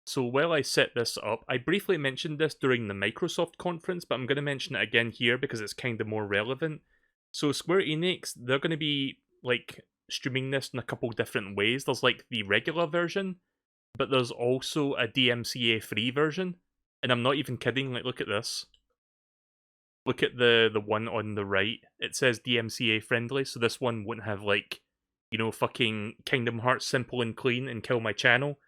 So while I set this up, I briefly mentioned this during the Microsoft conference, but I'm going to mention it again here because it's kind of more relevant. So Square Enix, they're going to be like streaming this in a couple different ways. There's like the regular version, but there's also a DMCA free version. And I'm not even kidding, like look at this. Look at the one on the right. It says DMCA friendly, so this one wouldn't have like, fucking Kingdom Hearts simple and clean and kill my channel.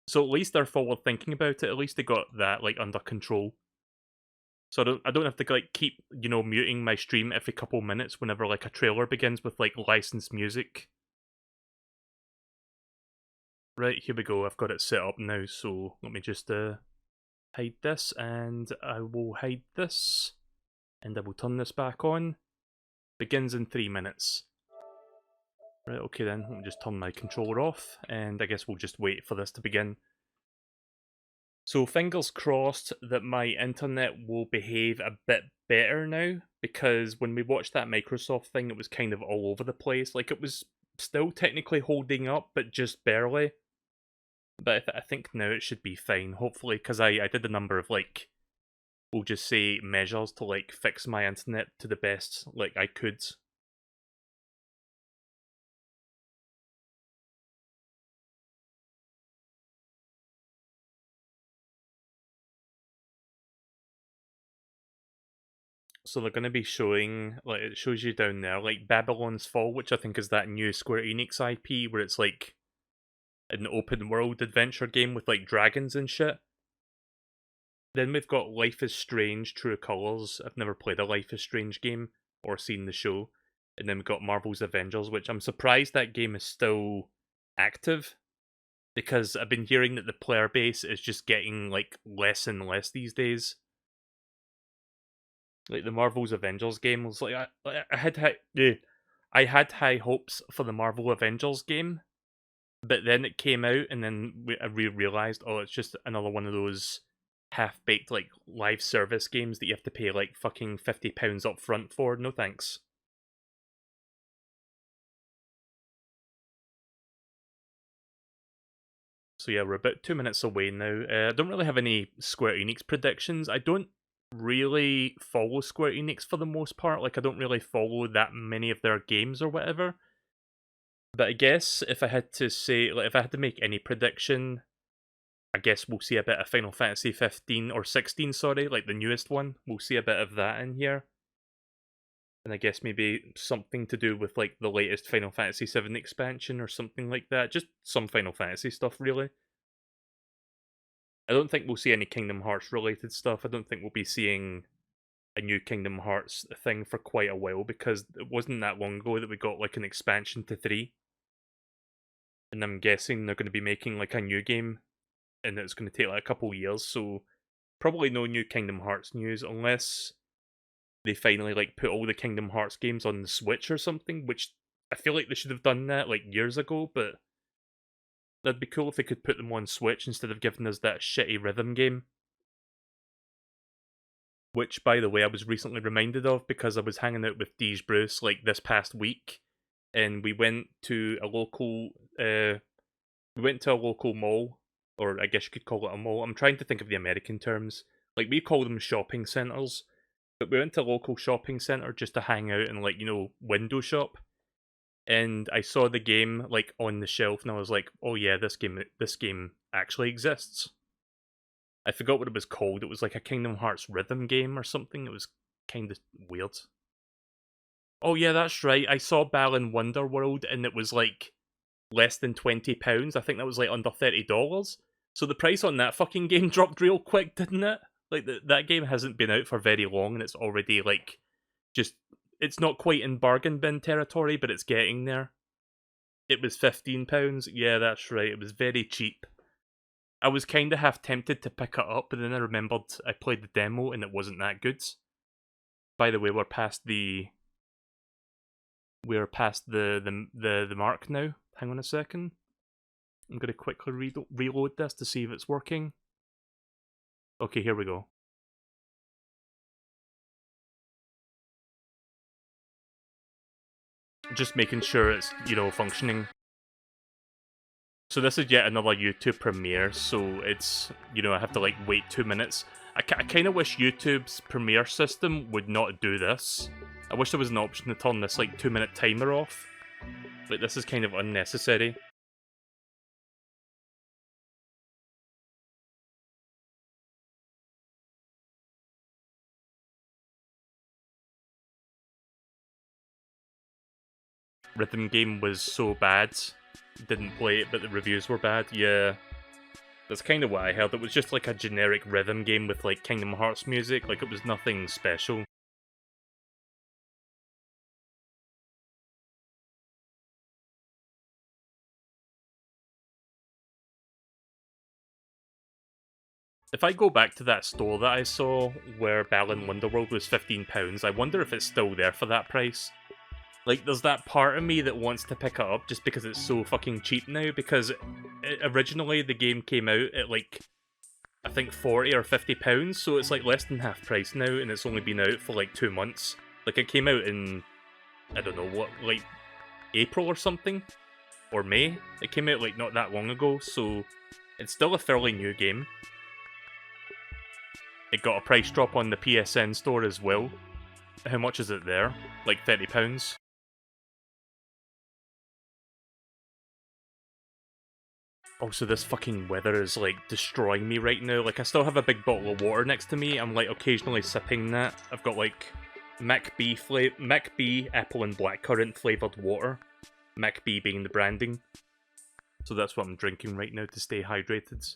So at least they're forward thinking about it. At least they got that like under control. So I don't have to like keep muting my stream every couple minutes whenever like a trailer begins with like licensed music. Right, here we go. I've got it set up now. So let me just hide this, and I will hide this, and I will turn this back on. Begins in 3 minutes. Right, okay then. Let me just turn my controller off, and I guess we'll just wait for this to begin. So fingers crossed that my internet will behave a bit better now, because when we watched that Microsoft thing, it was kind of all over the place. Like, it was still technically holding up, but just barely. But I think now it should be fine, hopefully, because I did a number of, like, we'll just say measures to, like, fix my internet to the best, like, I could. So they're going to be showing, like, it shows you down there, like, Babylon's Fall, which I think is that new Square Enix IP, where it's, like, an open world adventure game with, like, dragons and shit. Then we've got Life is Strange True Colors. I've never played a Life is Strange game or seen the show. And then we've got Marvel's Avengers, which I'm surprised that game is still active, because I've been hearing that the player base is just getting like less and less these days. Like the Marvel's Avengers game was like I had high hopes for the Marvel Avengers game, but then it came out, and then I realized, oh, it's just another one of those half-baked like live service games that you have to pay like fucking £50 up front for. No thanks. So yeah, we're about 2 minutes away now. I don't really have any Square Enix predictions. I don't really follow Square Enix for the most part. Like, I don't really follow that many of their games or whatever. But I guess if I had to say, like, if I had to make any prediction, I guess we'll see a bit of Final Fantasy 15 or 16, sorry, like the newest one. We'll see a bit of that in here. And I guess maybe something to do with like the latest Final Fantasy 7 expansion or something like that. Just some Final Fantasy stuff, really. I don't think we'll see any Kingdom Hearts related stuff. I don't think we'll be seeing a new Kingdom Hearts thing for quite a while, because it wasn't that long ago that we got like an expansion to 3. And I'm guessing they're going to be making like a new game, and it's going to take like a couple years, so probably no new Kingdom Hearts news unless they finally like put all the Kingdom Hearts games on the Switch or something, which I feel like they should have done that like years ago, but that'd be cool if they could put them on Switch instead of giving us that shitty rhythm game. Which, by the way, I was recently reminded of because I was hanging out with Deej Bruce like this past week, and we went to a local mall, or I guess you could call it a mall. I'm trying to think of the American terms. Like, we call them shopping centers, but we went to a local shopping center just to hang out and like window shop. And I saw the game like on the shelf, and I was like, "Oh yeah, this game actually exists." I forgot what it was called. It was like a Kingdom Hearts rhythm game or something. It was kind of weird. Oh yeah, that's right. I saw Balan Wonderworld, and it was like less than £20. I think that was like under $30. So the price on that fucking game dropped real quick, didn't it? Like that game hasn't been out for very long, and it's already like just it's not quite in bargain bin territory, but it's getting there. It was £15. Yeah, that's right. It was very cheap. I was kind of half tempted to pick it up, but then I remembered I played the demo and it wasn't that good. By the way, we're past the mark now. Hang on a second. I'm gonna quickly reload this to see if it's working. Okay, here we go. Just making sure it's functioning. So this is yet another YouTube premiere, so it's, you know, I have to like wait 2 minutes. I kind of wish YouTube's premiere system would not do this. I wish there was an option to turn this like 2-minute timer off. Like, this is kind of unnecessary. Rhythm game was so bad. Didn't play it, but the reviews were bad. Yeah. That's kind of what I heard. It was just like a generic rhythm game with like Kingdom Hearts music. Like, it was nothing special. If I go back to that store that I saw where Balan Wonderworld was £15, I wonder if it's still there for that price. Like, there's that part of me that wants to pick it up just because it's so fucking cheap now, because originally the game came out at like, I think 40 or £50, so it's like less than half price now, and it's only been out for like 2 months. Like, it came out in, I don't know what, like April or something? Or May? It came out like not that long ago, so it's still a fairly new game. It got a price drop on the PSN store as well. How much is it there? Like £30? Also, this fucking weather is like destroying me right now. Like, I still have a big bottle of water next to me. I'm like occasionally sipping that. I've got like McB apple and blackcurrant flavoured water. McB being the branding. So that's what I'm drinking right now to stay hydrated.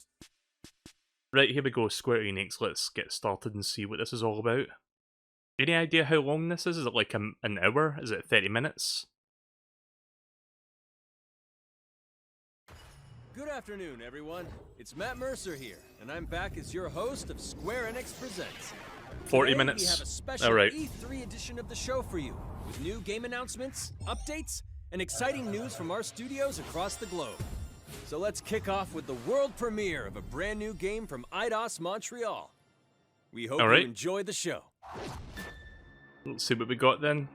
Right, here we go, Square-Enix. Let's get started and see what this is all about. Any idea how long this is? Is it like an hour? Is it 30 minutes? Good afternoon, everyone. It's Matt Mercer here, and I'm back as your host of Square-Enix Presents. 40 Today, minutes? We have a special Alright. E3 edition of the show for you, with new game announcements, updates, and exciting news from our studios across the globe. So let's kick off with the world premiere of a brand new game from Eidos Montreal. We hope you enjoy the show. Let's see what we got then.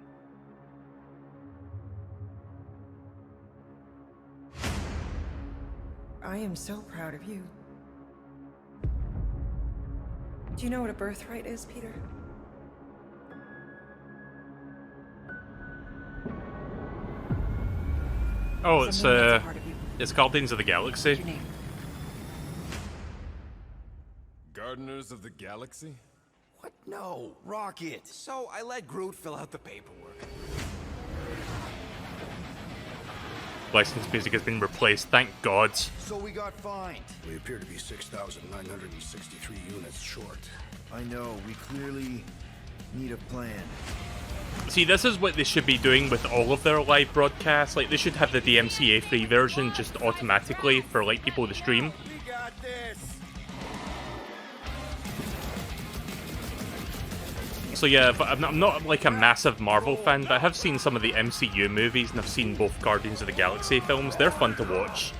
I am so proud of you. Do you know what a birthright is, Peter? Oh, it's Guardians of the Galaxy. Gardeners of the Galaxy? What? No, Rocket. So I let Groot fill out the paperwork. Licensed music has been replaced, thank God. So we got fined. We appear to be 6,963 units short. I know, we clearly need a plan. See, this is what they should be doing with all of their live broadcasts. Like, they should have the DMCA free version just automatically for like people to stream. We got this. So yeah, I'm not like a massive Marvel fan, but I have seen some of the MCU movies, and I've seen both Guardians of the Galaxy films. They're fun to watch.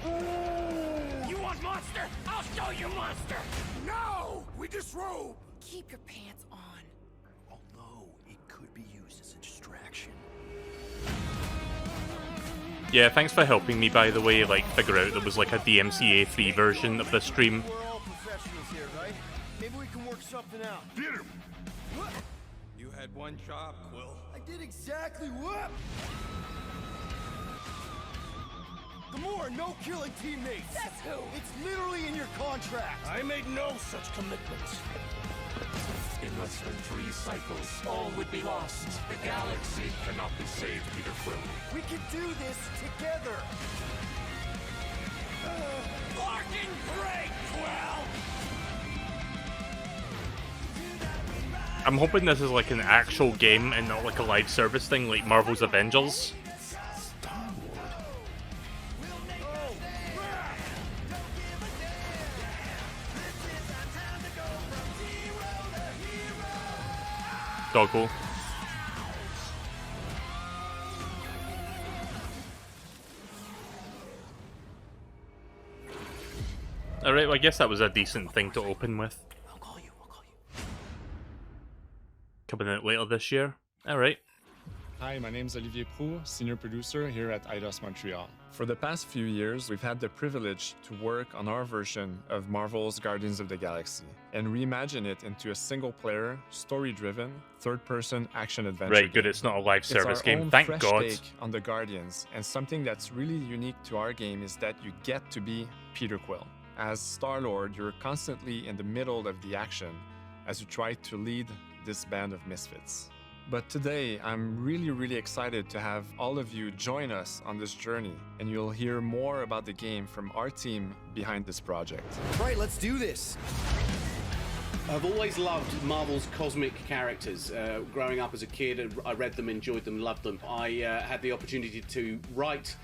You want monster? I'll show you monster. No, we disrobe. Keep your pants on. Although it could be used as a distraction. Yeah, thanks for helping me, by the way, like, figure out there was like a DMCA free version of the stream. We're all professionals here, right? Maybe we can work something out. Get him! What? You had one job, Quill. I did exactly what? Gamora, no killing teammates. That's who. It's literally in your contract. I made no such commitments. In less than 3 cycles, all would be lost. The galaxy cannot be saved, Peter Quill. We can do this together. Fucking great, Quill! I'm hoping this is like an actual game and not like a live service thing like Marvel's Avengers. Doggo. Alright, well, I guess that was a decent thing to open with. I'll call you. Coming out later this year. Alright. Hi, my name is Olivier Proux, senior producer here at Eidos Montreal. For the past few years, we've had the privilege to work on our version of Marvel's Guardians of the Galaxy and reimagine it into a single-player, story-driven, third-person action-adventure Right, good. game. It's not a live It's service our game. own Thank fresh God. take on the Guardians, and something that's really unique to our game is that you get to be Peter Quill. As Star-Lord, you're constantly in the middle of the action as you try to lead this band of misfits. But today, I'm really excited to have all of you join us on this journey, and you'll hear more about the game from our team behind this project. Right, let's do this. I've always loved Marvel's cosmic characters. Growing up as a kid, I read them, enjoyed them, loved them. I had the opportunity to write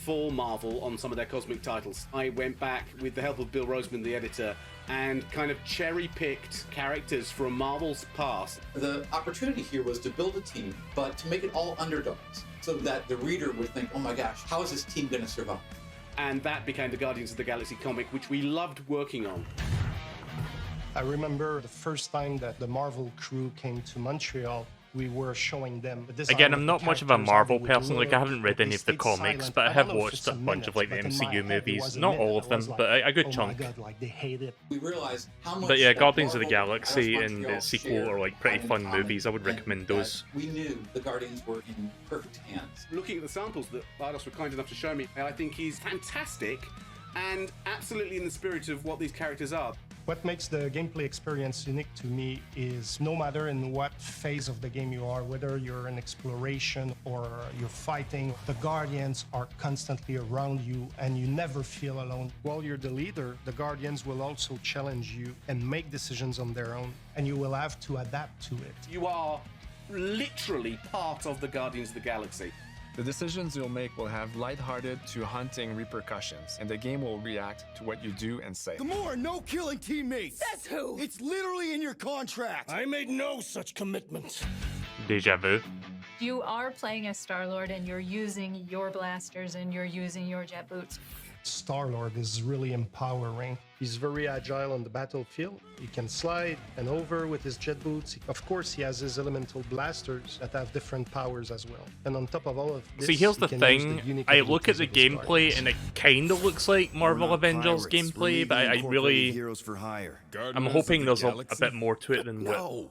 for Marvel on some of their cosmic titles. I went back with the help of Bill Roseman, the editor, and kind of cherry-picked characters from Marvel's past. The opportunity here was to build a team, but to make it all underdogs, so that the reader would think, oh my gosh, how is this team going to survive? And that became the Guardians of the Galaxy comic, which we loved working on. I remember the first time that the Marvel crew came to Montreal, we were showing them the design. Again, I'm not the much of a characters, Marvel how they would person. Like, look, I haven't read but any they of the stayed comics, silent. but I I have don't know if watched it's a a bunch minute, of like the but in my MCU head, it movies. was a Not minute. all of I them, was like, but a good oh chunk. my God, like they hate it. We realized how much But yeah, that Guardians of the Marvel Galaxy Eidos and Montreal its sequel shared are like pretty had in fun common, movies. I would and recommend that those. We knew the Guardians were in perfect hands. Looking at the samples that Eidos were kind enough to show me, I think he's fantastic and absolutely in the spirit of what these characters are. What makes the gameplay experience unique to me is no matter in what phase of the game you are, whether you're in exploration or you're fighting, the Guardians are constantly around you and you never feel alone. While you're the leader, the Guardians will also challenge you and make decisions on their own, and you will have to adapt to it. You are literally part of the Guardians of the Galaxy. The decisions you'll make will have lighthearted to haunting repercussions, and the game will react to what you do and say. Gamora, no killing teammates. Says who? It's literally in your contract. I made no such commitment. Deja vu. You are playing as Star-Lord and you're using your blasters and you're using your jet boots. Star-Lord is really empowering. He's very agile on the battlefield. He can slide and over with his jet boots. Of course, he has his elemental blasters that have different powers as well. And on top of all of this, See, here's he the can thing. use the unique I look at the abilities of his gameplay Guardians. and it kind of looks like Marvel Avengers gameplay, but I really, Heroes for hire. I'm Gardeners hoping of there's the a Galaxy? bit more to it than what. No.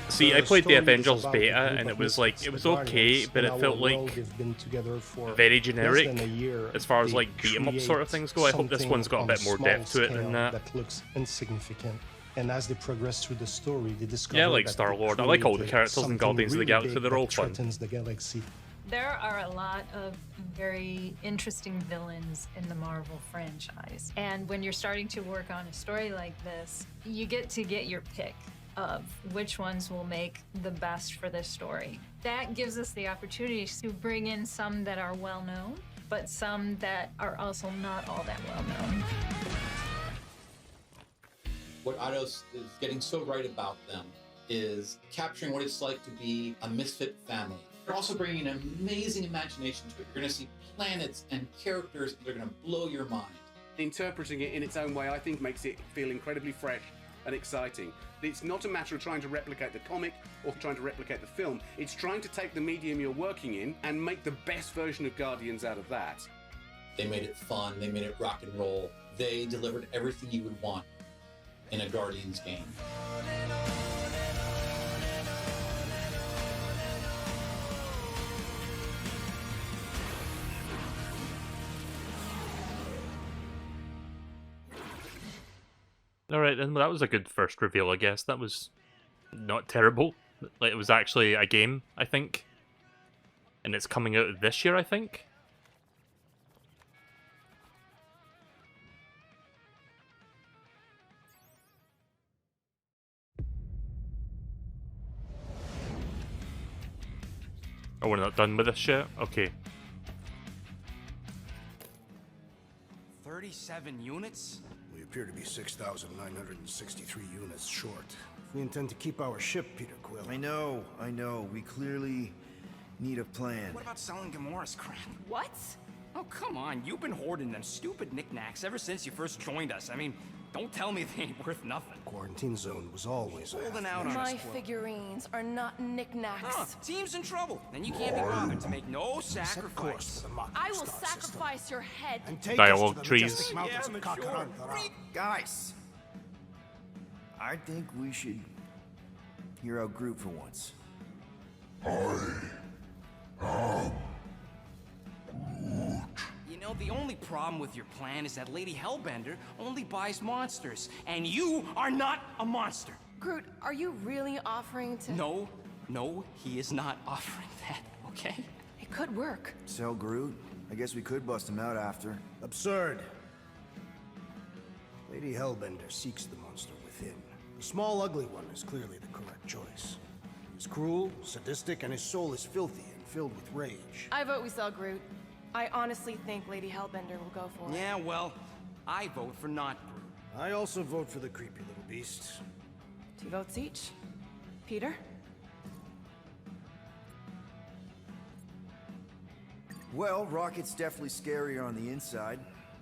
See, The I played the story is Avengers about beta a group and of it was like, misfits, it was the okay, Guardians. but In it our felt world, like they've been together for very less generic than a year. as far as They like beat 'em up sort of create things go. I hope this something one's got a on bit more small depth to it than scale that. that looks insignificant. And as they progress through the story, they discover Yeah, I like that Star-Lord. they I like all the created characters in something Guardians of the really Galaxy. big They're all that fun. threatens the galaxy. There are a lot of very interesting villains in the Marvel franchise. And when you're starting to work on a story like this, you get to get your pick of which ones will make the best for this story. That gives us the opportunity to bring in some that are well known, but some that are also not all that well known. What Eidos is getting so right about them is capturing what it's like to be a misfit family. They're also bringing an amazing imagination to it. You're going to see planets and characters that are going to blow your mind. Interpreting it in its own way, I think, makes it feel incredibly fresh and exciting. It's not a matter of trying to replicate the comic or trying to replicate the film. It's trying to take the medium you're working in and make the best version of Guardians out of that. They made it fun. They made it rock and roll. They delivered everything you would want in a Guardians game. Alright, then that was a good first reveal, I guess. That was not terrible. Like, it was actually a game, I think. And it's coming out this year, I think. Oh, we're not done with this yet? Okay. 37 units? We appear to be 6,963 units short. We intend to keep our ship, Peter Quill. I know. We clearly need a plan. What about selling Gamora's crap? What? Oh, come on. You've been hoarding them stupid knickknacks ever since you first joined us. I mean, don't tell me they ain't worth nothing. Quarantine zone was always holding out on My us. figurines are not knickknacks. Huh, team's in trouble. Then you can't be bothered to make no sacrifice. I will sacrifice your head. Dialogue trees. Guys, I think we should hear out Groot for once. You know, the only problem with your plan is that Lady Hellbender only buys monsters, and you are not a monster. Groot, are you really offering to... No, he is not offering that, okay? It could work. Sell Groot? I guess we could bust him out after. Absurd. Lady Hellbender seeks the monster within. The small, ugly one is clearly the correct choice. He's cruel, sadistic, and his soul is filthy and filled with rage. I vote we sell Groot. I honestly think Lady Hellbender will go for it. Yeah, well, I vote for not Groot. I also vote for the creepy little beast. 2 votes each. Peter? Well, Rocket's definitely scarier on the inside.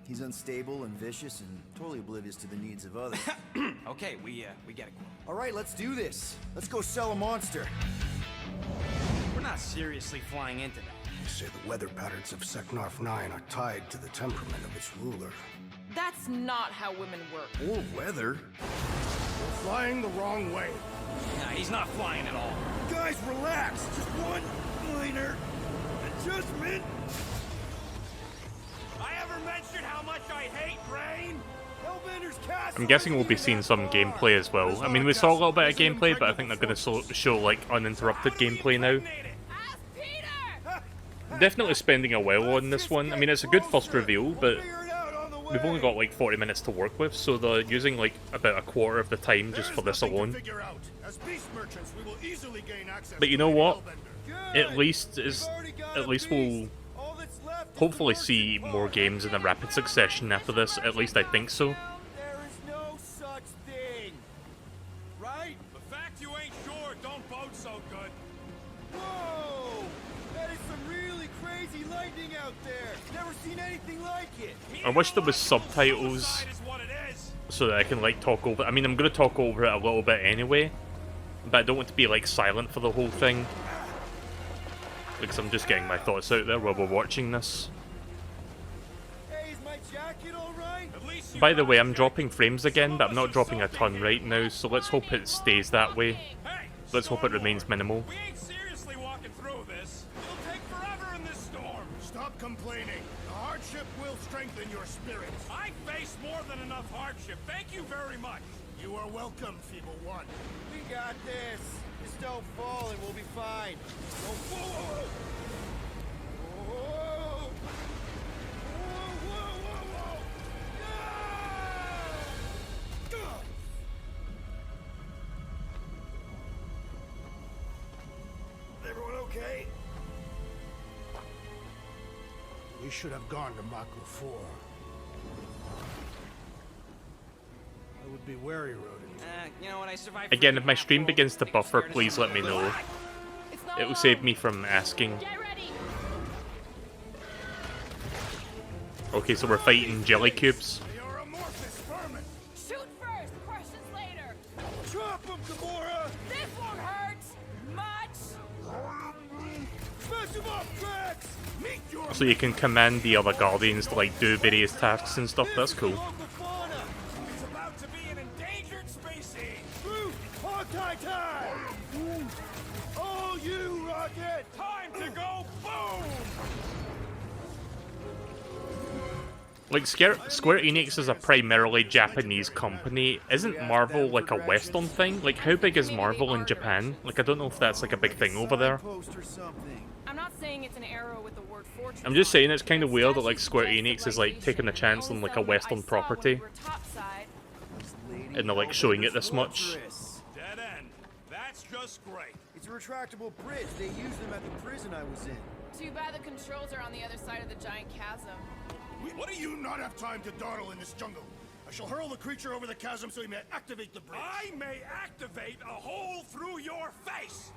He's unstable and vicious and totally oblivious to the needs of others. Okay, we get it. All right, let's do this. Let's go sell a monster. We're not seriously flying into that. They say the weather patterns of Seknarf 9 are tied to the temperament of its ruler. That's not how women work. Or weather. We're flying the wrong way. Nah, he's not flying at all. Guys, relax. Just one minor adjustment. I ever mentioned how much I hate rain? Hellbender's castle. I'm guessing we'll be seeing some gameplay as well. I mean, we saw a little bit of gameplay, but I think they're going to show like uninterrupted gameplay now. Definitely spending a while on this one. I mean, it's a good first reveal, but we've only got like 40 minutes to work with, so they're using like about a quarter of the time just for this alone. But you know what? At least we'll hopefully see more games in a rapid succession after this. At least I think so. There is no such thing. Right? The fact you ain't sure don't bode so good. Whoa! That is some really crazy lightning out there. Never seen anything like it. I wish there was subtitles so that I can like talk over. I mean, I'm gonna talk over it a little bit anyway, but I don't want to be like silent for the whole thing, because I'm just getting my thoughts out there while we're watching this. Hey, is my jacket all right? By the way, I'm dropping frames again, but I'm not dropping a ton right now, so let's hope it stays that way. Let's hope it remains minimal. We ain't seriously walking through this. It'll take forever in this storm. Stop complaining. The hardship will strengthen your spirit. I face more than enough hardship. Thank you very much. You are welcome, Feeble One. We got this. Just don't fall and we'll be fine. Whoa, whoa, whoa. Whoa. Whoa, whoa, whoa, whoa. Everyone okay? We should have gone to Mako 4. I would be wary, Rodent. You know what, I survived. Again, if my stream begins to buffer, please let me know. It will save me from asking. Okay, so we're fighting jelly cubes. Shoot first, questions later. Drop him, Gamora. This won't hurt much. Smash him off tracks. Meet your So you can command the other guardians to like do various tasks and stuff. That's cool. local fauna. It's about to be an endangered species. Groot, Hawkeye time. Oh, you Rocket. Time to go boom. Like Square-Enix is a primarily Japanese company. Isn't Marvel like a Western thing? Like, how big is Marvel in Japan? Like, I don't know if that's like a big thing over there. I'm not saying it's an arrow with the word fortress. I'm just saying it's kind of weird that like Square-Enix is like taking a chance on like a Western property, and they're like showing it this much. Dead end. That's just great. It's a retractable bridge. They used them at the prison I was in. Too bad the controls are on the other side of the giant chasm. What do you not have time to dawdle in this jungle? I shall hurl the creature over the chasm so he may activate the bridge. I may activate a hole through your face.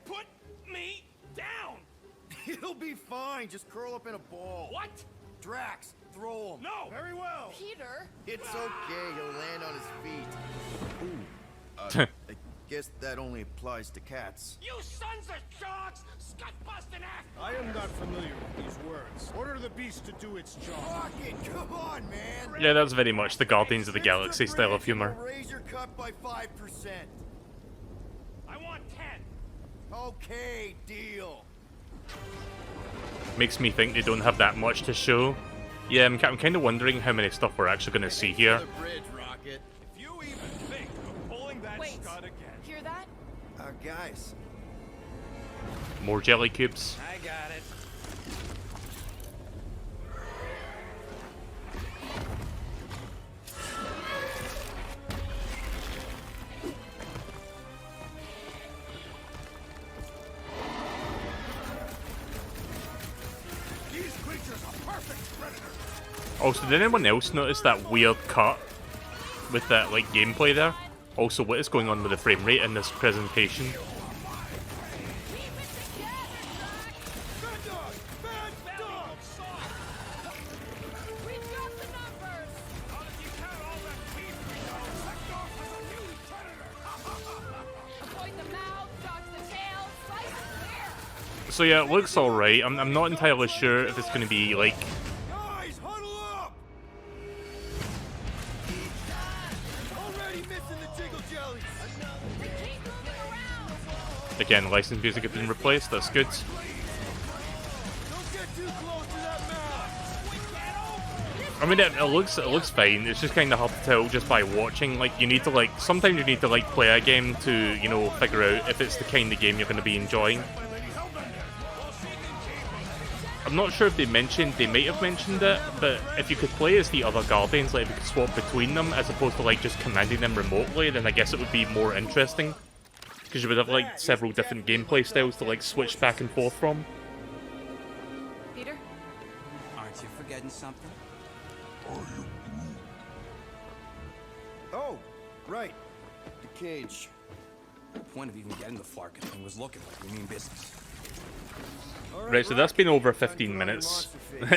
Put me down. It'll be fine. Just curl up in a ball. What? Drax, throw him. No! Very well! Peter! It's okay. He'll land on his feet. Ooh. I guess that only applies to cats. You sons of sharks! Scut-busting act! I am not familiar with these words. Order the beast to do its job. Rocket, come on, man! Yeah, that's very much the Guardians of the Galaxy style of humor. Raise your cut by 5%. I want 10! Okay, deal. Makes me think they don't have that much to show. Yeah, I'm kind of wondering how many stuff we're actually going to see here. The bridge, Rocket. If you even think of pulling that Wait, scud again... hear that? Guys. More jelly cubes. I got it. These creatures are perfect predators! Also, did anyone else notice that weird cut with that like gameplay there? Also, what is going on with the frame rate in this presentation? So yeah, it looks alright. I'm not entirely sure if it's going to be like... Guys, huddle up! Already missing the jiggle jellies! They keep moving around! Again, license music has been replaced, that's good. Don't get too close to that mouth! I mean, it looks fine. It's just kind of hard to tell just by watching. Like, you need to like... Sometimes you need to like play a game to, you know, figure out if it's the kind of game you're going to be enjoying. I'm not sure if they might have mentioned it, but if you could play as the other Guardians, like if you could swap between them as opposed to like just commanding them remotely, then I guess it would be more interesting. Because you would have like several different gameplay styles to like switch back and forth from. Peter? Aren't you forgetting something? Oh, right. The cage. The point of even getting the Flarkin thing was looking like we mean business. Right, so that's been over 15 minutes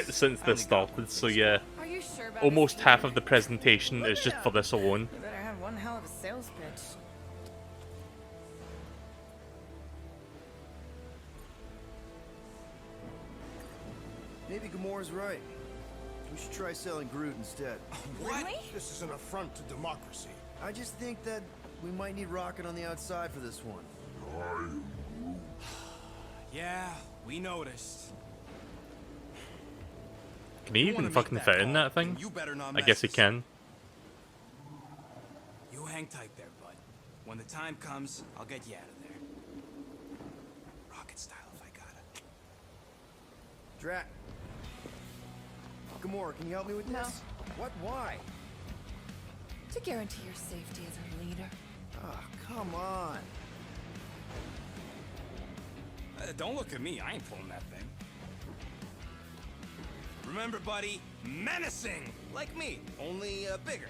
since this started, so yeah. Are you sure about Almost this? half of the presentation is just for this alone. You better have one hell of a sales pitch. Maybe Gamora's right. We should try selling Groot instead. Really? This is an affront to democracy. I just think that we might need Rocket on the outside for this one. Yeah, we noticed. Can he even fucking fit in that thing? You better not I guess he mess. can. You hang tight there, bud. When the time comes, I'll get you out of there. Rocket style if I got it. Drac. Gamora, can you help me with No. this? What? Why? To guarantee your safety as a leader. Ah, come on. Don't look at me. I ain't pulling that thing. Remember, buddy, menacing, like me, only bigger.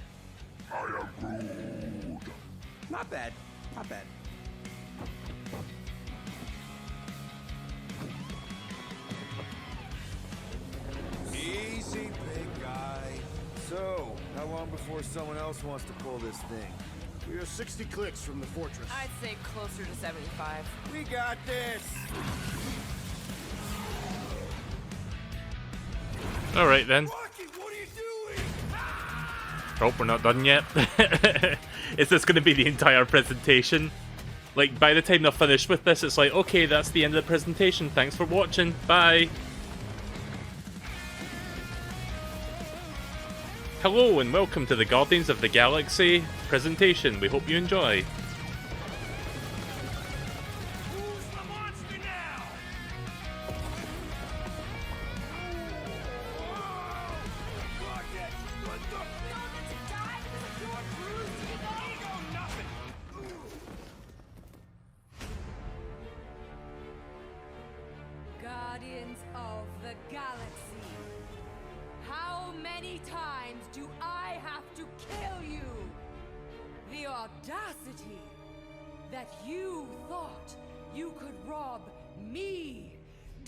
I am Groot. Not bad. Not bad. Easy, big guy. So, how long before someone else wants to pull this thing? We are 60 clicks from the fortress. I'd say closer to 75. We got this! Alright then. Rocket, what are you doing? Oh, we're not done yet. Is this going to be the entire presentation? Like, by the time they're finished with this, it's like, okay, that's the end of the presentation. Thanks for watching. Bye. Hello and welcome to the Guardians of the Galaxy presentation. We hope you enjoy. Who's the monster now? Rocket, what the? Ego nothing. Guardians of the Galaxy. How many times do I have to kill you? The audacity that you thought you could rob me,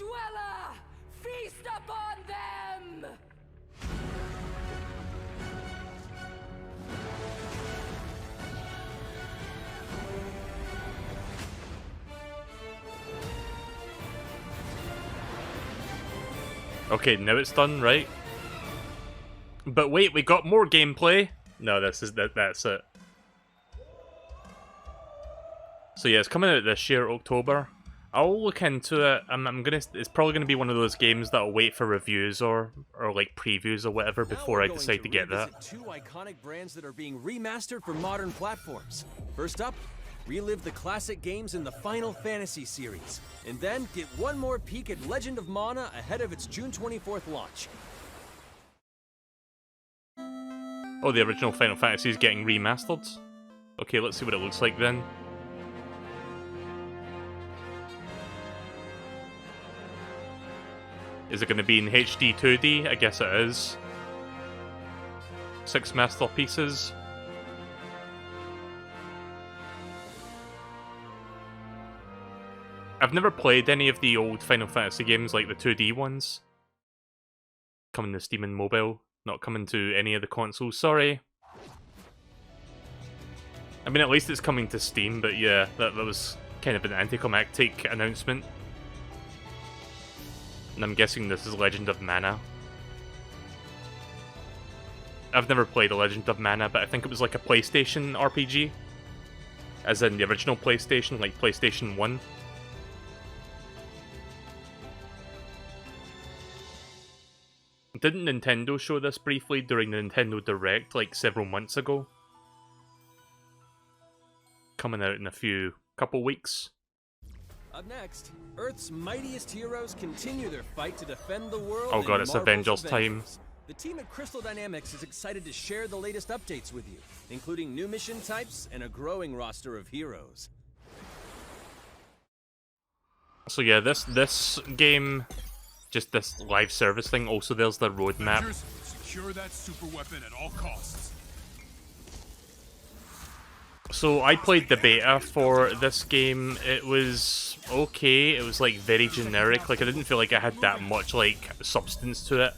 Dweller! Feast upon them! Okay, now it's done, right? But wait, we got more gameplay. No, that's it. So yeah, it's coming out this year, October. I'll look into it. It's probably gonna be one of those games that'll wait for reviews or like previews or whatever before I decide to get that. Two iconic brands that are being remastered for modern platforms. First up, relive the classic games in the Final Fantasy series, and then get one more peek at Legend of Mana ahead of its June 24th launch. Oh, the original Final Fantasy is getting remastered? Okay, let's see what it looks like then. Is it going to be in HD 2D? I guess it is. 6 masterpieces. I've never played any of the old Final Fantasy games, like the 2D ones. Coming to Steam and mobile, not coming to any of the consoles, sorry. I mean, at least it's coming to Steam, but yeah, that was kind of an anticlimactic announcement. And I'm guessing this is Legend of Mana. I've never played a Legend of Mana, but I think it was like a PlayStation RPG. As in the original PlayStation, like PlayStation 1. Didn't Nintendo show this briefly during the Nintendo Direct, like several months ago? Coming out in a couple weeks. Up next, Earth's mightiest heroes continue their fight to defend the world. Oh god, in it's Marvel's Avengers time. The team at Crystal Dynamics is excited to share the latest updates with you, including new mission types and a growing roster of heroes. So yeah, this game, just this live service thing, also there's the roadmap. Avengers, secure that super weapon at all costs. So I played the beta for this game. It was okay. It was like very generic. Like I didn't feel like it had that much like substance to it.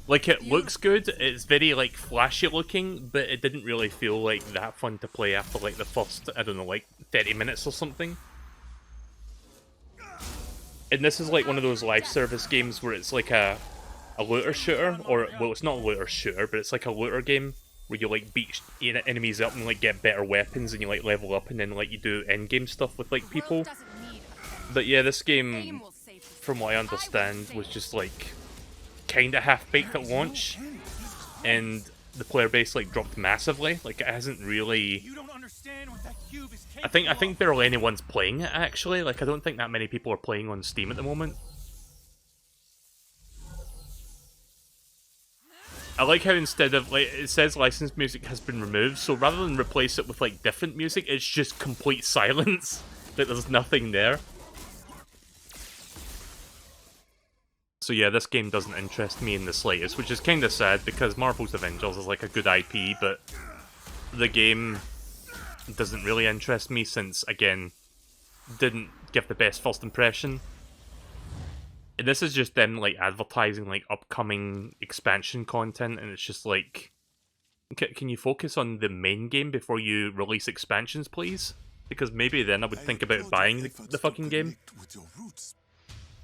Like it looks good. It's very like flashy looking, but it didn't really feel like that fun to play after like the first, I don't know, like 30 minutes or something. And this is like one of those live service games where it's like a looter shooter, or well, it's not a looter shooter, but it's like a looter game where you like beat enemies up and like get better weapons and you like level up and then like you do end game stuff with like people. But yeah, this game, from what I understand, was just like kind of half-baked at launch, and the player base like dropped massively. Like it hasn't really. I think barely anyone's playing it actually. Like I don't think that many people are playing on Steam at the moment. I like how instead of, like, it says licensed music has been removed, so rather than replace it with, like, different music, it's just complete silence. Like, there's nothing there. So yeah, this game doesn't interest me in the slightest, which is kind of sad, because Marvel's Avengers is, like, a good IP, but the game doesn't really interest me since, again, didn't give the best first impression. And this is just them, like, advertising, like, upcoming expansion content, and it's just like, can you focus on the main game before you release expansions, please? Because maybe then I would think about buying the fucking game. With your roots,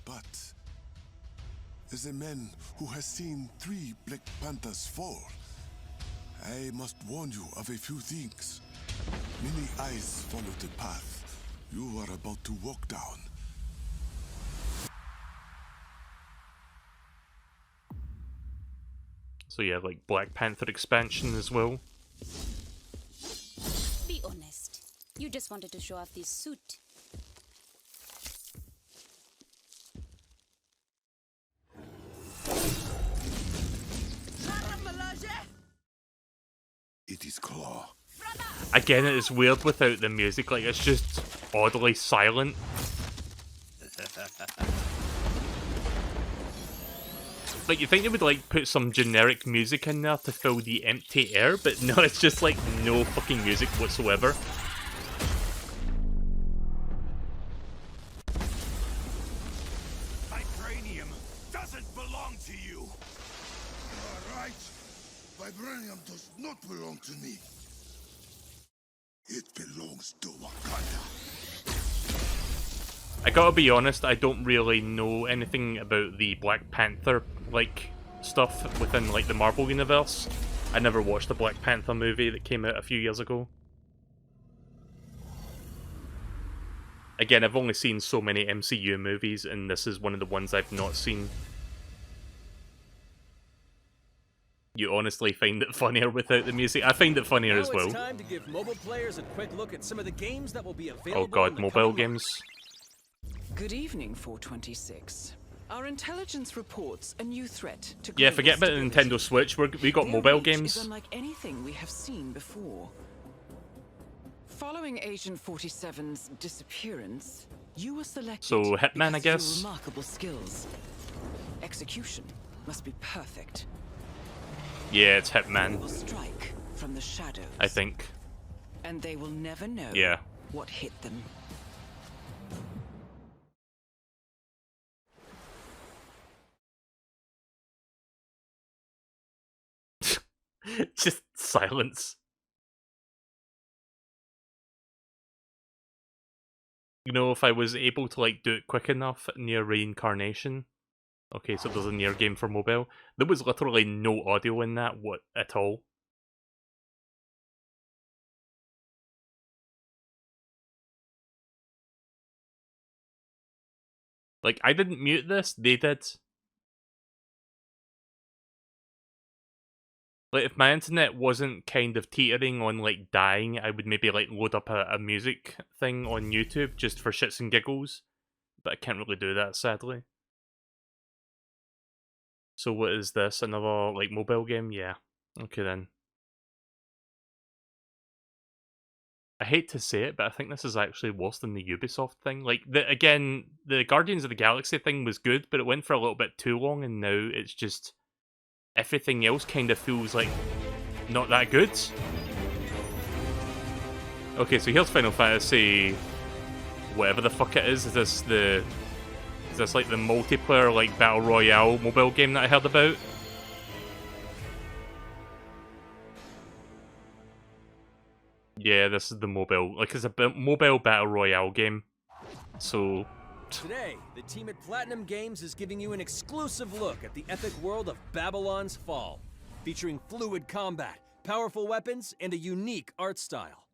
but as a man who has seen 3 Black Panthers fall, I must warn you of a few things. Many eyes follow the path you are about to walk down. So yeah, like Black Panther expansion as well. Be honest. You just wanted to show off this suit. It is Claw. Again, it is weird without the music, like it's just oddly silent. Like, you think they would, like, put some generic music in there to fill the empty air, but no, it's just, like, no fucking music whatsoever. Vibranium does not belong to me. It belongs to Wakanda. I gotta be honest, I don't really know anything about the Black Panther like stuff within like the Marvel universe. I never watched the Black Panther movie that came out a few years ago. Again, I've only seen so many MCU movies, and this is one of the ones I've not seen. You honestly find it funnier without the music? I find it funnier as well. It's time to give mobile players a quick look at some of the games that will be available. Oh god, mobile games. Good evening, 426. Our intelligence reports a new threat to Yeah, global forget about the stability. Nintendo Switch. We got Their mobile reach is games. unlike anything we have seen before. Following Agent 47's disappearance, you were selected. So Hitman, I because of guess. your remarkable skills. Execution must be perfect. Yeah, it's They Hitman. will strike from the shadows. I think. And they will never know Yeah. what hit them. Just silence. You know, if I was able to like do it quick enough near reincarnation. Okay, so there's a near game for mobile. There was literally no audio in that at all. Like, I didn't mute this, they did. Like, if my internet wasn't kind of teetering on, like, dying, I would maybe, like, load up a music thing on YouTube just for shits and giggles. But I can't really do that, sadly. So what is this? Another, like, mobile game? Yeah. Okay, then. I hate to say it, but I think this is actually worse than the Ubisoft thing. Like, again, the Guardians of the Galaxy thing was good, but it went for a little bit too long, and now it's just... everything else kind of feels like not that good. Okay, so here's Final Fantasy... whatever the fuck it is. Is this like the multiplayer, like, Battle Royale mobile game that I heard about? Yeah, this is the mobile. Like, it's a mobile Battle Royale game. So... Today, the team at Platinum Games is giving you an exclusive look at the epic world of Babylon's Fall, featuring fluid combat, powerful weapons, and a unique art style.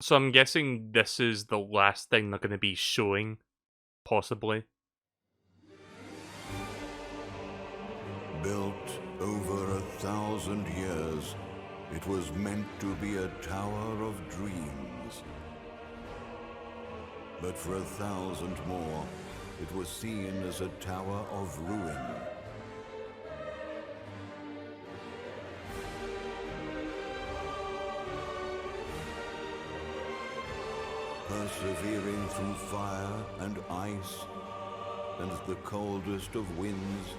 So I'm guessing this is the last thing they're going to be showing, possibly. Built over 1,000 years, it was meant to be a tower of dreams. But for 1,000 more, it was seen as a tower of ruin. Persevering through fire and ice and the coldest of winds,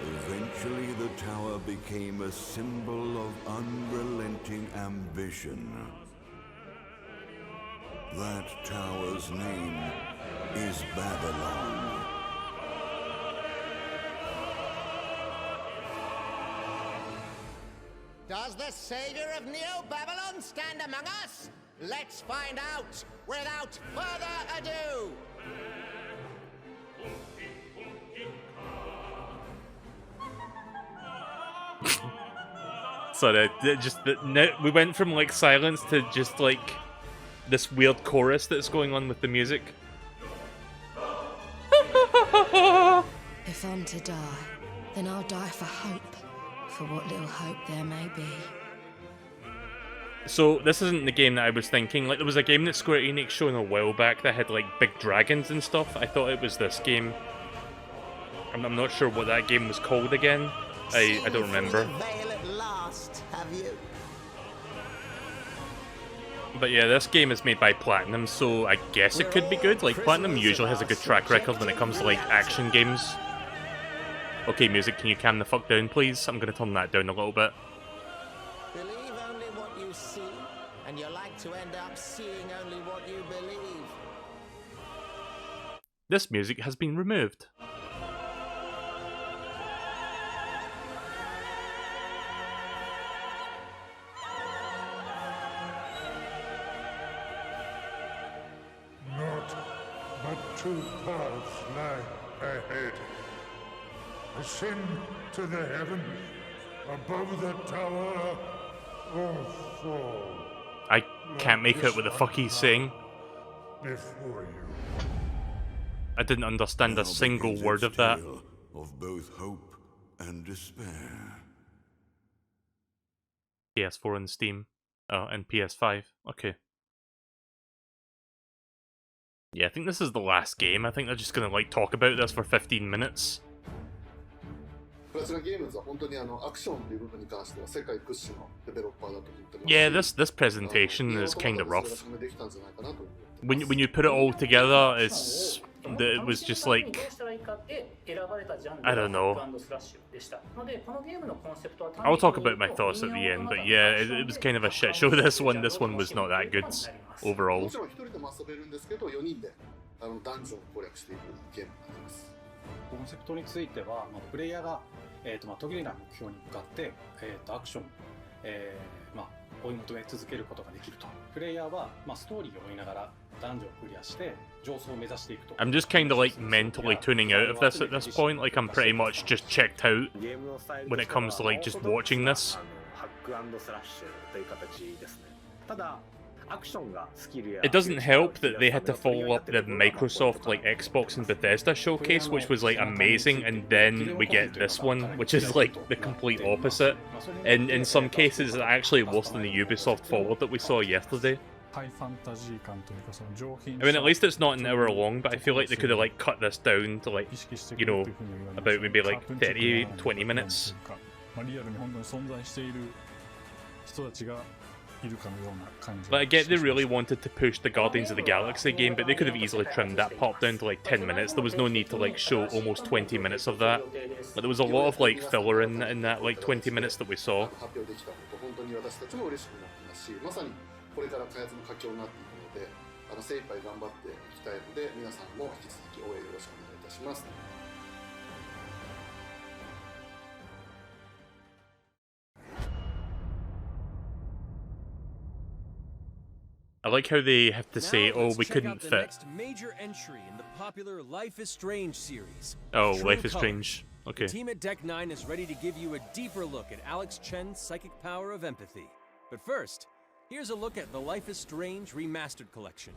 eventually the tower became a symbol of unrelenting ambition. That tower's name is Babylon. Does the savior of Neo Babylon stand among us? Let's find out without further ado. Sorry, we went from like silence to just like this weird chorus that's going on with the music. If I'm to die, then I'll die for hope, for what little hope there may be. So this isn't the game that I was thinking. Like, there was a game that Square-Enix showed a while back that had like big dragons and stuff. I thought it was this game. I'm not sure what that game was called again. I don't remember. Veil at last, have you? But yeah, this game is made by Platinum, so I guess it could be good. Like, Platinum usually has a good track record when it comes to like action games. Okay, music, can you calm the fuck down, please? I'm gonna turn that down a little bit. Believe only what you see, and you're like to end up seeing only what you believe. This music has been removed. Two paths lie ahead. Ascend to the heavens above the tower, or fall. I can't make out what the fuck he's saying. Before you. I didn't understand a single begins word its of that. tale of both hope and despair. PS4 and Steam. Oh, and PS5. Okay. Yeah, I think this is the last game. I think they're just gonna like talk about this for 15 minutes. プラチナゲームズは本当にアクションという部分に関しては世界屈指のデベロッパーだと思ってますし。Yeah, this presentation is kind of rough. それができたんじゃないかなと思ってます。 When you put it all together, it was just like, I don't know. I'll talk about my thoughts at the end, but yeah, it was kind of a shit show. This one was not that good overall. もちろん一人でも遊べるんですけど、4人でダンジョンを攻略していくゲームになります。コンセプトについては、プレイヤーが途切れない目標に向かって、アクション、追い求め続けることができると。プレイヤーは、ストーリーを追いながらダンジョンをクリアして上層を目指していくと。I'm just kind of like mentally tuning out of this at this point. Like I'm pretty much just checked out when it comes to like just watching this. ハック&スラッシュという形ですね。ただ It doesn't help that they had to follow up the Microsoft like Xbox and Bethesda showcase, which was like amazing, and then we get this one, which is like the complete opposite. In some cases, it's actually worse than the Ubisoft Forward that we saw yesterday. I mean, at least it's not an hour long, but I feel like they could have like cut this down to like, you know, about maybe like 30, 20 minutes. But I get they really wanted to push the Guardians of the Galaxy game, but they could have easily trimmed that part down to like 10 minutes. There was no need to like show almost 20 minutes of that. But there was a lot of like filler in that like 20 minutes that we saw. まさにこれから開発の佳境になっていくので、精一杯頑張っていきたいので、皆さんも引き続き応援よろしくお願いいたします。 I like how they have to say, "Oh, we couldn't fit." Next major entry in the popular Life is Strange series. Oh, True Life is Colors. Strange. Okay. The team at Deck 9 is ready to give you a deeper look at Alex Chen's psychic power of empathy. But first, here's a look at the Life is Strange Remastered Collection.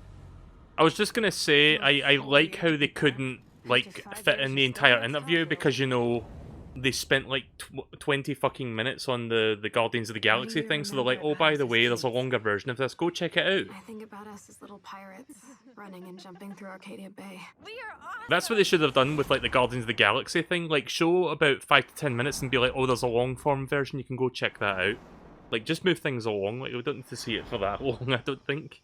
I was just gonna say, I like how they couldn't like fit in the entire interview because, you know, they spent like 20 fucking minutes on the Guardians of the Galaxy thing, so they're like, oh, by the way, there's a longer version of this, go check it out. I think about us as little pirates, running and jumping through Arcadia Bay. That's what they should have done with like the Guardians of the Galaxy thing, like show about 5 to 10 minutes and be like, oh, there's a long form version, you can go check that out. Like, just move things along, like we don't need to see it for that long, I don't think.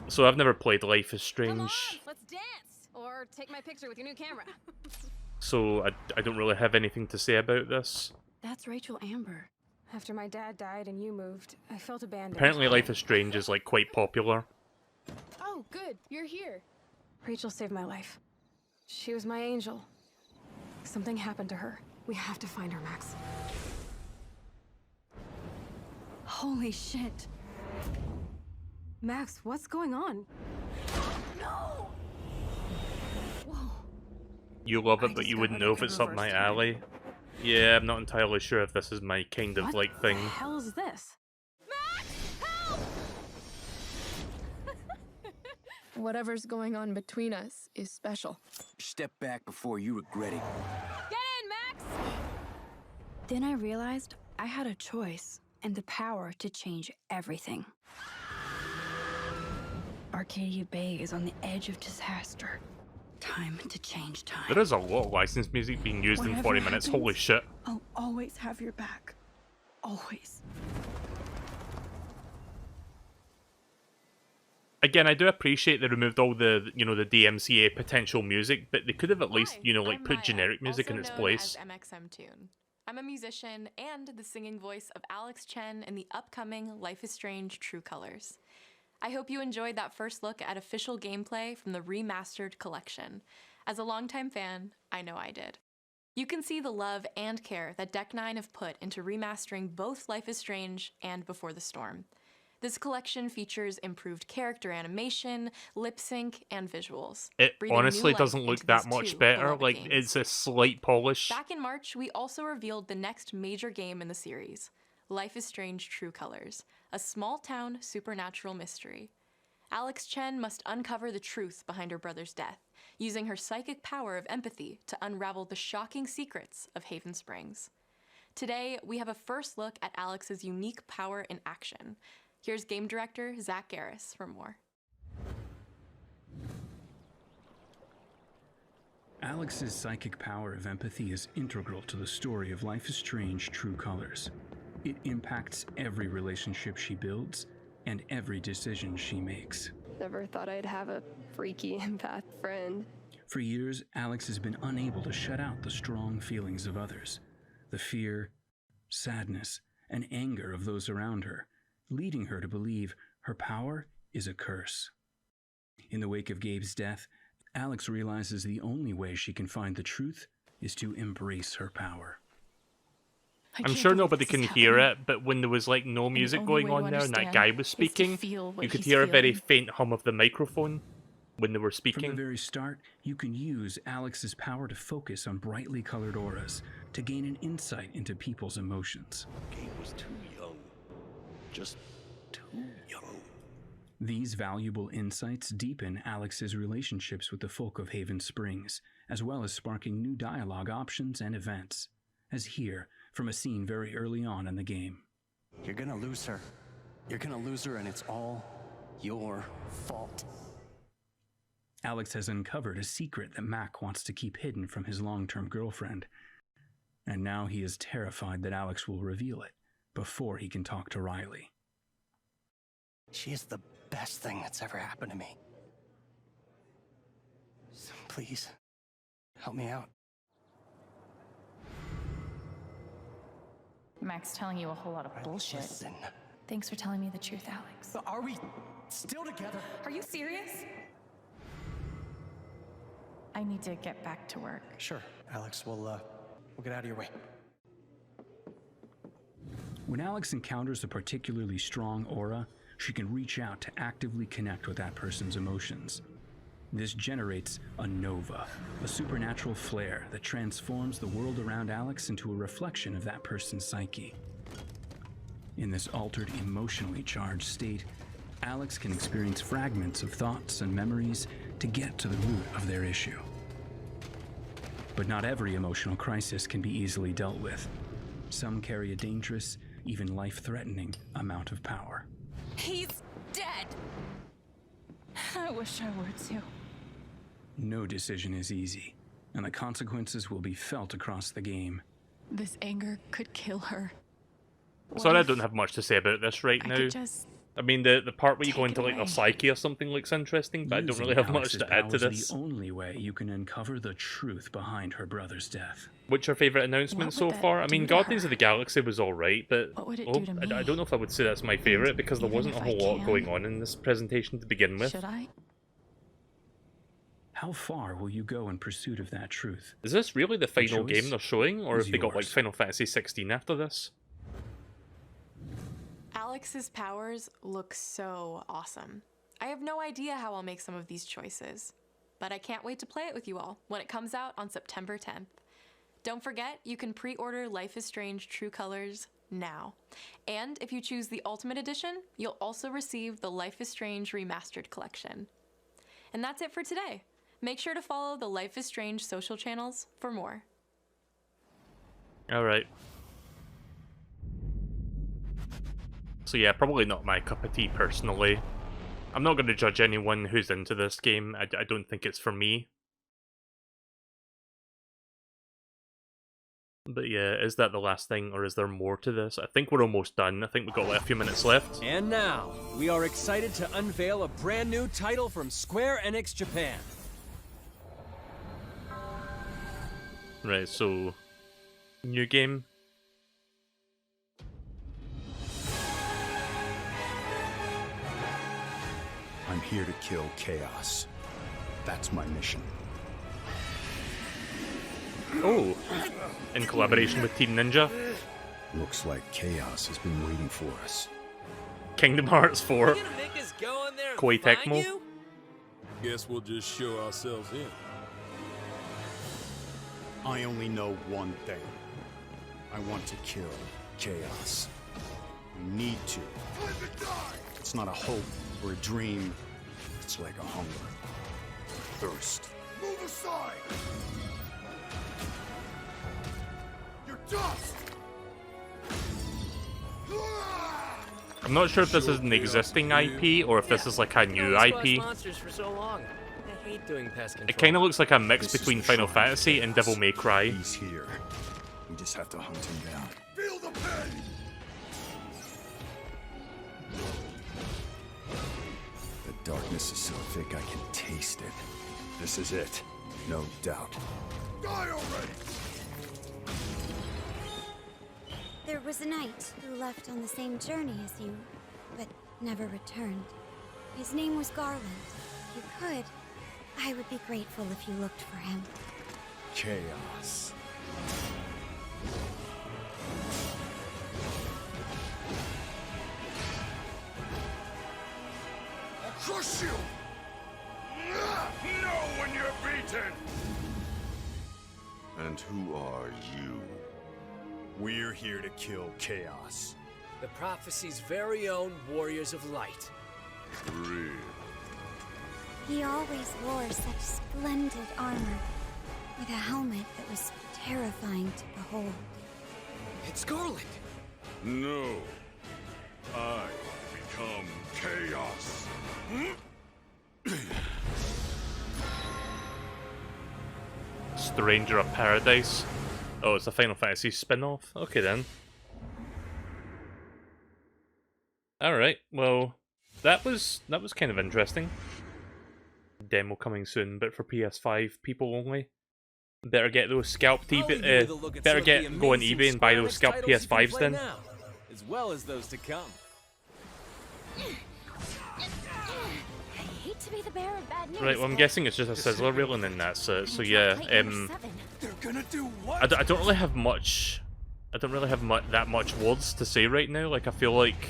So I've never played Life is Strange. Come on, let's dance! Or take my picture with your new camera. So I don't really have anything to say about this. That's Rachel Amber. After my dad died and you moved, I felt abandoned. Apparently Life is Strange is like quite popular. Oh, good. You're here. Rachel saved my life. She was my angel. Something happened to her. We have to find her, Max. Holy shit. Max, what's going on? No! You love it, but you wouldn't know if it's up my alley. Yeah, I'm not entirely sure if this is my kind of like thing. What the hell is this? Whatever's going on between us is special. Step back before you regret it. Get in, Max! Then I realized I had a choice and the power to change everything. Arcadia Bay is on the edge of disaster. Time to change time. There is a lot of licensed music being used in 40 minutes, holy shit. I'll always have your back. Always. Again, I do appreciate they removed all the, you know, the DMCA potential music, but they could have at least, you know, like put generic music in its place. As MXM Tune. I'm a musician and the singing voice of Alex Chen in the upcoming Life is Strange True Colors. I hope you enjoyed that first look at official gameplay from the remastered collection. As a longtime fan, I know I did. You can see the love and care that Deck 9 have put into remastering both Life is Strange and Before the Storm. This collection features improved character animation, lip sync, and visuals. It breathing new honestly life doesn't look into that these much two better. beloved Like, games. it's a slight polish. Back in March, we also revealed the next major game in the series, Life is Strange True Colors, a small-town supernatural mystery. Alex Chen must uncover the truth behind her brother's death, using her psychic power of empathy to unravel the shocking secrets of Haven Springs. Today, we have a first look at Alex's unique power in action. Here's game director Zach Garris for more. Alex's psychic power of empathy is integral to the story of Life is Strange True Colors. It impacts every relationship she builds and every decision she makes. Never thought I'd have a freaky empath friend. For years, Alex has been unable to shut out the strong feelings of others, the fear, sadness, and anger of those around her, leading her to believe her power is a curse. In the wake of Gabe's death, Alex realizes the only way she can find the truth is to embrace her power. I'm sure nobody can hear it, but when there was like no music going on there and that guy was speaking, you could hear a very faint hum of the microphone when they were speaking. From the very start, you can use Alex's power to focus on brightly colored auras to gain an insight into people's emotions. Gabe was too young. Just too young. These valuable insights deepen Alex's relationships with the folk of Haven Springs, as well as sparking new dialogue options and events, as here from a scene very early on in the game. You're gonna lose her. You're gonna lose her, and it's all your fault. Alex has uncovered a secret that Mac wants to keep hidden from his long-term girlfriend, and now he is terrified that Alex will reveal it before he can talk to Riley. She is the best thing that's ever happened to me. So please, help me out. Mac's telling you a whole lot of bullshit. Listen. Thanks for telling me the truth, Alex. But are we still together? Are you serious? I need to get back to work. Sure, Alex, we'll get out of your way. When Alex encounters a particularly strong aura, she can reach out to actively connect with that person's emotions. This generates a nova, a supernatural flare that transforms the world around Alex into a reflection of that person's psyche. In this altered, emotionally charged state, Alex can experience fragments of thoughts and memories to get to the root of their issue. But not every emotional crisis can be easily dealt with. Some carry a dangerous, even life-threatening amount of power. He's dead! I wish I were too. No decision is easy, and the consequences will be felt across the game. This anger could kill her. Sorry, I don't have much to say about this right now. I mean, the part where you go into like the psyche or something looks interesting, but I don't really have much to add to this. The only way you can uncover the truth behind her brother's death. What's your favourite announcement so far? I mean, Guardians of the Galaxy was alright, but what would it do to me? I don't know if I would say that's my favourite because there wasn't a whole lot going on in this presentation to begin with. Should I? How far will you go in pursuit of that truth? Is this really the final game they're showing, or is have they got like yours. Final Fantasy 16 after this? Alex's powers look so awesome. I have no idea how I'll make some of these choices, but I can't wait to play it with you all when it comes out on September 10th. Don't forget, you can pre-order Life is Strange True Colors now. And if you choose the Ultimate Edition, you'll also receive the Life is Strange Remastered Collection. And that's it for today. Make sure to follow the Life is Strange social channels for more. Alright. So yeah, probably not my cup of tea personally. I'm not going to judge anyone who's into this game. I don't think it's for me. But yeah, is that the last thing, or is there more to this? I think we're almost done. I think we've got like a few minutes left. And now, we are excited to unveil a brand new title from Square-Enix Japan. Right, so... new game? I'm here to kill Chaos. That's my mission. Oh, in collaboration with Team Ninja. Looks like Chaos has been waiting for us. Kingdom Hearts 4. You gonna make us go in there and Koei find Tecmo. you? Guess we'll just show ourselves in. I only know one thing. I want to kill Chaos. I need to. It's not a hope or a dream. It's like a hunger. Thirst. Move aside! You're dust! I'm not sure if this is an existing IP or if this is like a new IP. Monsters for so long. I hate doing pest control. It kind of looks like a mix between Final Fantasy and Devil May Cry. He's here. We just have to hunt him down. Feel the pain! The darkness is so thick I can taste it. This is it. No doubt. Die already! There was a knight who left on the same journey as you, but never returned. His name was Garland. If you could, I would be grateful if you looked for him. Chaos. I'll crush you! Know when you're beaten! And who are you? We're here to kill Chaos. The prophecy's very own Warriors of Light. Real. He always wore such splendid armor, with a helmet that was terrifying to behold. It's Garland! No. I become chaos. Stranger of Paradise. Oh, it's a Final Fantasy spin-off? Okay then. Alright, well, that was kind of interesting. Demo coming soon, but for PS5 people only. Better get those scalped go on eBay and buy those scalped PS5s then. Now, as well as those to come. I hate to be the bearer of bad news. Right, well I'm guessing it's just a Sizzler reel and then that's it. So yeah, They're gonna do what? I don't really have much. I don't really have that much words to say right now. Like I feel like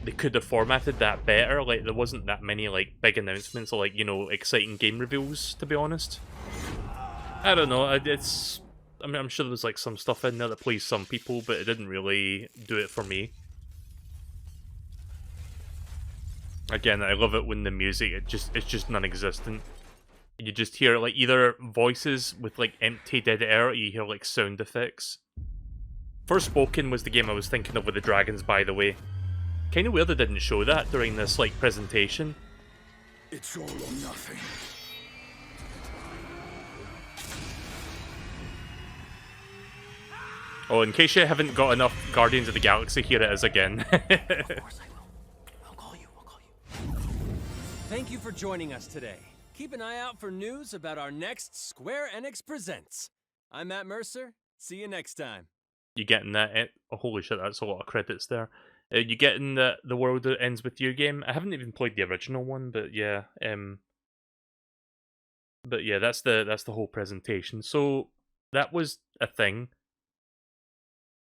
they could have formatted that better. Like there wasn't that many like big announcements or like exciting game reveals. To be honest, I don't know. I'm sure there was like some stuff in there that pleased some people, but it didn't really do it for me. Again, I love it when the music it's just non-existent. You just hear like either voices with like empty dead air, or you hear like sound effects. Forspoken was the game I was thinking of with the dragons, by the way. Kind of weird they didn't show that during this like presentation. It's all or nothing. Oh, in case you haven't got enough Guardians of the Galaxy, here it is again. Of course I will. I'll call you. Thank you for joining us today. Keep an eye out for news about our next Square-Enix Presents. I'm Matt Mercer. See you next time. You getting that? Oh, holy shit, that's a lot of credits there. You getting the World That Ends With You game? I haven't even played the original one, but yeah. But yeah, that's the whole presentation. So that was a thing.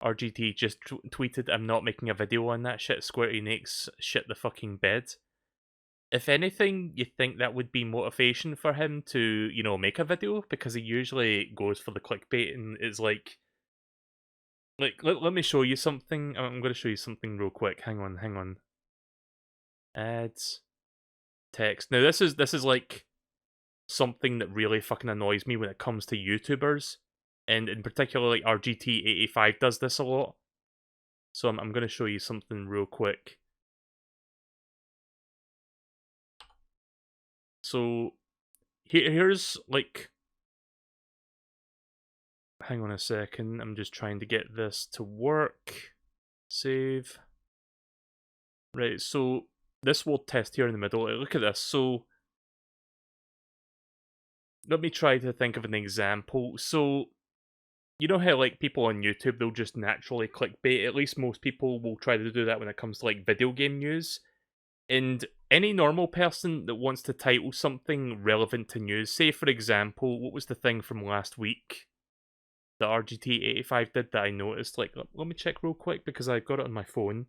RGT just tweeted, "I'm not making a video on that shit. Square-Enix shit the fucking bed." If anything, you think that would be motivation for him to, make a video? Because he usually goes for the clickbait and is like, let me show you something. I'm going to show you something real quick. Hang on. Ads. Text. Now, this is like something that really fucking annoys me when it comes to YouTubers. And in particular, like RGT85 does this a lot. So I'm going to show you something real quick. So here's like, hang on a second, I'm just trying to get this to work. Save. Right, so this will test here in the middle. Look at this. So let me try to think of an example. So you know how like people on YouTube, they'll just naturally clickbait? At least most people will try to do that when it comes to like video game news. And any normal person that wants to title something relevant to news, say for example, what was the thing from last week that RGT85 did that I noticed? Like, let me check real quick because I got it on my phone.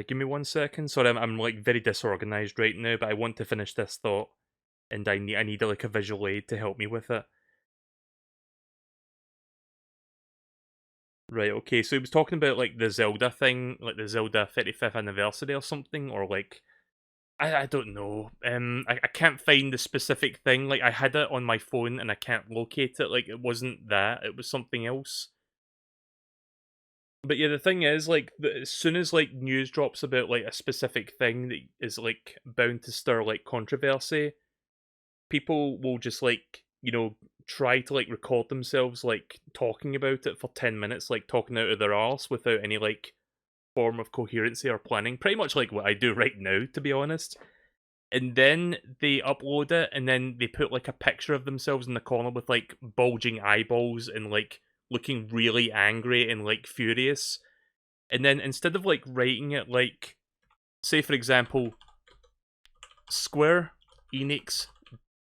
Give me 1 second. Sorry, I'm like very disorganized right now, but I want to finish this thought, and I need like a visual aid to help me with it. Right, okay, so he was talking about like the Zelda thing, like the Zelda 35th anniversary or something, or like I don't know. I can't find the specific thing. Like I had it on my phone and I can't locate it. Like it wasn't that, it was something else. But yeah, the thing is, like, as soon as like news drops about like a specific thing that is like bound to stir like controversy, people will just like try to like record themselves like talking about it for 10 minutes, like talking out of their arse without any like form of coherency or planning. Pretty much like what I do right now, to be honest. And then they upload it, and then they put like a picture of themselves in the corner with like bulging eyeballs and like looking really angry and like furious. And then instead of like writing it like, say for example, Square-Enix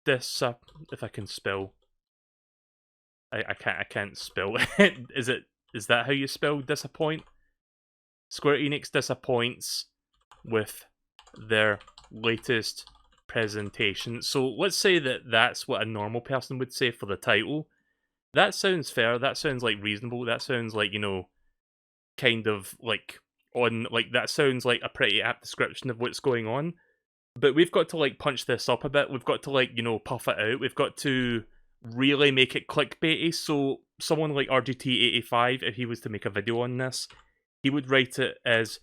if I can spell. I can't spell. Is that how you spell disappoint? Square-Enix disappoints with their latest presentation. So let's say that that's what a normal person would say for the title. That sounds fair. That sounds like reasonable. That sounds like, kind of like that sounds like a pretty apt description of what's going on. But we've got to like punch this up a bit. We've got to like, puff it out. We've got to really make it clickbaity. So someone like RGT85, if he was to make a video on this, he would write it as...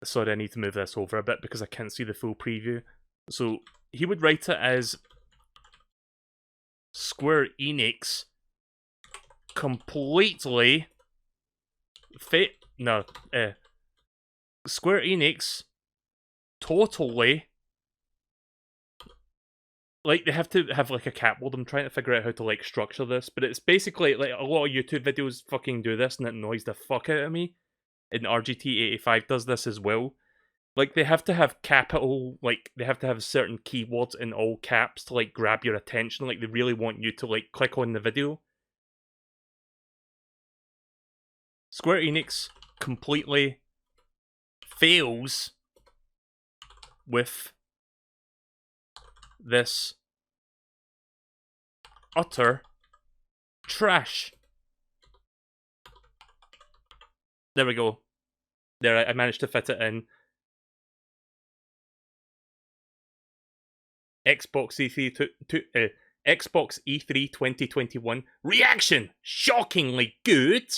Sorry, I need to move this over a bit because I can't see the full preview. So he would write it as Square-Enix completely... Square-Enix totally... Like, they have to have, like, a capword. I'm trying to figure out how to, like, structure this. But it's basically, like, a lot of YouTube videos fucking do this, and it annoys the fuck out of me. And RGT85 does this as well. Like, they have to have capital, like, they have to have certain keywords in all caps to, like, grab your attention. Like, they really want you to, like, click on the video. Square Enix completely fails with this utter trash. There we go. There, I managed to fit it in. Xbox E3 2021 reaction, shockingly good.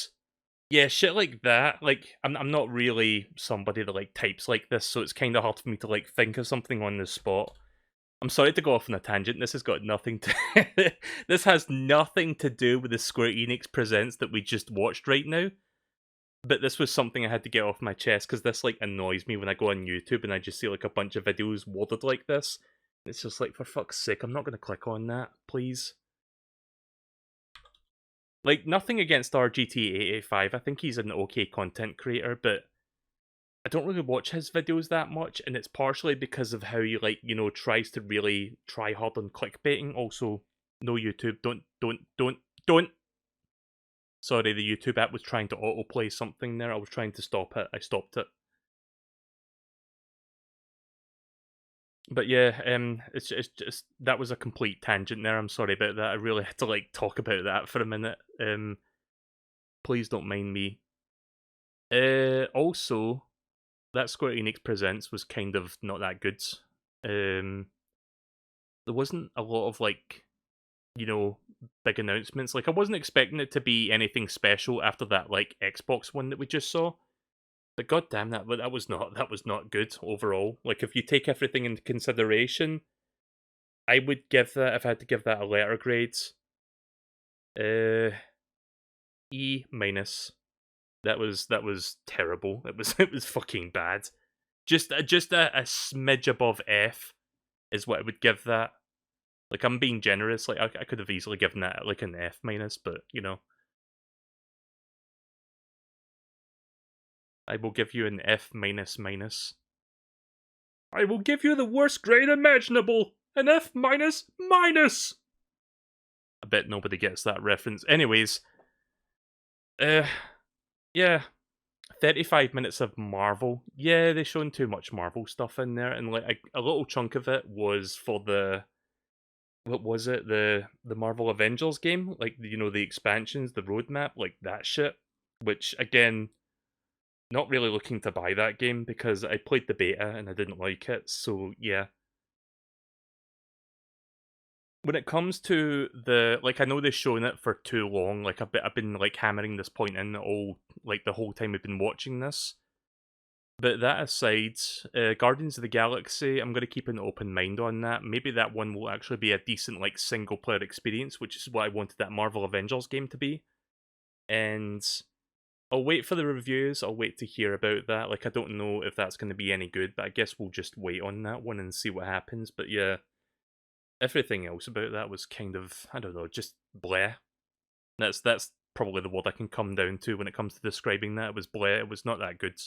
Yeah, shit like that. Like, I'm not really somebody that like types like this, so it's kind of hard for me to like think of something on the spot. I'm sorry to go off on a tangent. This has got nothing to... This has nothing to do with the Square Enix Presents that we just watched right now. But this was something I had to get off my chest, because this, like, annoys me when I go on YouTube and I just see, like, a bunch of videos worded like this. It's just like, for fuck's sake, I'm not going to click on that, please. Like, nothing against RGT885. I think he's an okay content creator, but I don't really watch his videos that much, and it's partially because of how he, like, tries to really try hard on clickbaiting. Also, no YouTube, don't. Sorry, the YouTube app was trying to autoplay something there. I was trying to stop it. I stopped it. But yeah, it's just that was a complete tangent there. I'm sorry about that. I really had to like talk about that for a minute. Please don't mind me. Also, that Square Enix Presents was kind of not that good. There wasn't a lot of like, big announcements. Like, I wasn't expecting it to be anything special after that like Xbox one that we just saw. But goddamn, that was not good overall. Like, if you take everything into consideration, I would give that, if I had to give that a letter grade, E minus. That was terrible. It was fucking bad. Just a smidge above F is what I would give that. Like, I'm being generous. Like, I could have easily given that like an F minus, but I will give you an F minus minus. I will give you the worst grade imaginable! An F minus minus! I bet nobody gets that reference. Anyways, yeah. 35 minutes of Marvel. Yeah, they shown too much Marvel stuff in there, and like a little chunk of it was for the what was it? The Marvel Avengers game, like you know the expansions, the roadmap, like that shit. Which again, not really looking to buy that game because I played the beta and I didn't like it. So yeah. When it comes to the like, I know they've shown it for too long. Like I've been like hammering this point in all like the whole time we've been watching this. But that aside, Guardians of the Galaxy, I'm going to keep an open mind on that. Maybe that one will actually be a decent like single player experience, which is what I wanted that Marvel Avengers game to be. And I'll wait for the reviews. I'll wait to hear about that. Like I don't know if that's going to be any good, but I guess we'll just wait on that one and see what happens. But yeah, everything else about that was kind of, I don't know, just bleh. That's probably the word I can come down to when it comes to describing that. It was bleh. It was not that good.